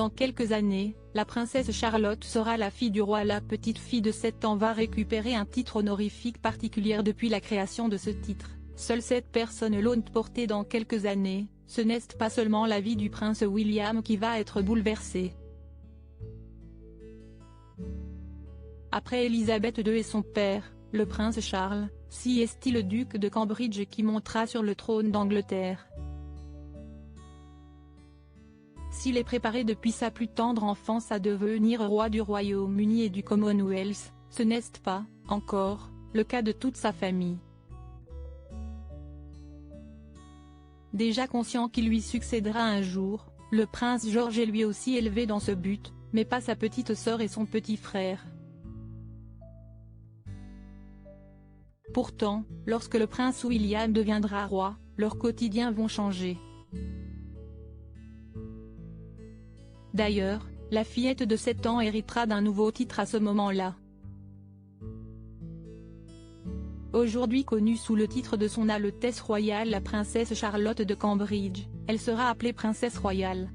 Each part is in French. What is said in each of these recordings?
Dans quelques années, la princesse Charlotte sera la fille du roi. La petite fille de 7 ans va récupérer un titre honorifique particulier depuis la création de ce titre. Seule cette personne l'ont porté dans quelques années. Ce n'est pas seulement la vie du prince William qui va être bouleversée. Après Élisabeth II et son père, le prince Charles, si est-il le duc de Cambridge qui montera sur le trône d'Angleterre. S'il est préparé depuis sa plus tendre enfance à devenir roi du Royaume-Uni et du Commonwealth, ce n'est pas, encore, le cas de toute sa famille. Déjà conscient qu'il lui succédera un jour, le prince George est lui aussi élevé dans ce but, mais pas sa petite sœur et son petit frère. Pourtant, lorsque le prince William deviendra roi, leurs quotidiens vont changer. D'ailleurs, la fillette de 7 ans héritera d'un nouveau titre à ce moment-là. Aujourd'hui connue sous le titre de Son Altesse royale la princesse Charlotte de Cambridge, elle sera appelée princesse royale.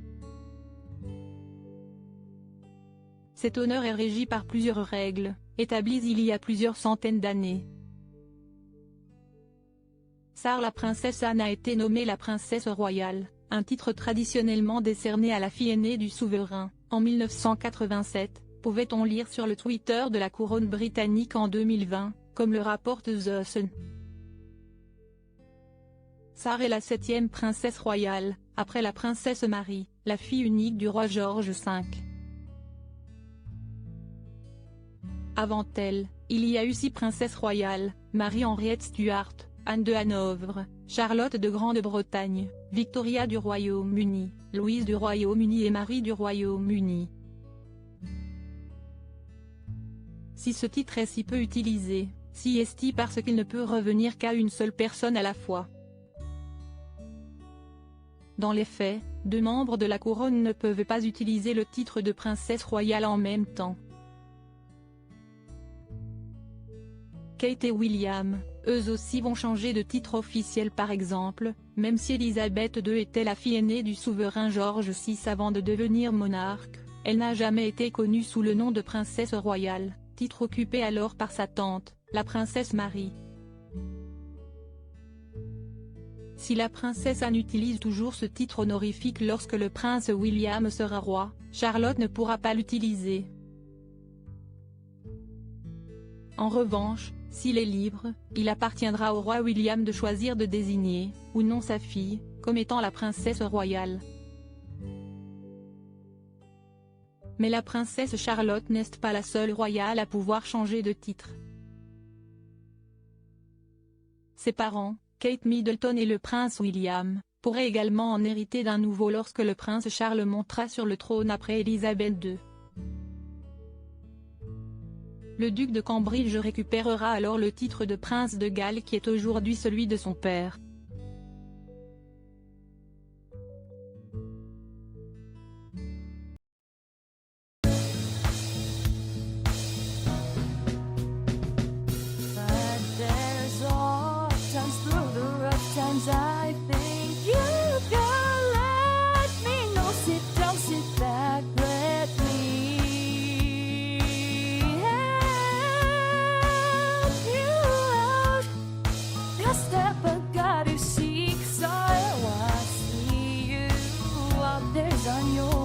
Cet honneur est régi par plusieurs règles, établies il y a plusieurs centaines d'années. Sarah la princesse Anne a été nommée la princesse royale, un titre traditionnellement décerné à la fille aînée du souverain. En 1987, pouvait-on lire sur le Twitter de la couronne britannique en 2020, comme le rapporte The Sun. Sarah est la 7e princesse royale, après la princesse Marie, la fille unique du roi George V. Avant elle, il y a eu 6 princesses royales, Marie-Henriette Stuart, Anne de Hanovre, Charlotte de Grande-Bretagne, Victoria du Royaume-Uni, Louise du Royaume-Uni et Marie du Royaume-Uni. Si ce titre est si peu utilisé, si est-il parce qu'il ne peut revenir qu'à une seule personne à la fois. Dans les faits, 2 membres de la couronne ne peuvent pas utiliser le titre de princesse royale en même temps. Kate et William, eux aussi vont changer de titre officiel par exemple, même si Élisabeth II était la fille aînée du souverain George VI avant de devenir monarque, elle n'a jamais été connue sous le nom de princesse royale, titre occupé alors par sa tante, la princesse Marie. Si la princesse Anne utilise toujours ce titre honorifique lorsque le prince William sera roi, Charlotte ne pourra pas l'utiliser. En revanche, s'il est libre, il appartiendra au roi William de choisir de désigner, ou non sa fille, comme étant la princesse royale. Mais la princesse Charlotte n'est pas la seule royale à pouvoir changer de titre. Ses parents, Kate Middleton et le prince William, pourraient également en hériter d'un nouveau lorsque le prince Charles montera sur le trône après Élisabeth II. Le duc de Cambridge récupérera alors le titre de prince de Galles qui est aujourd'hui celui de son père. On your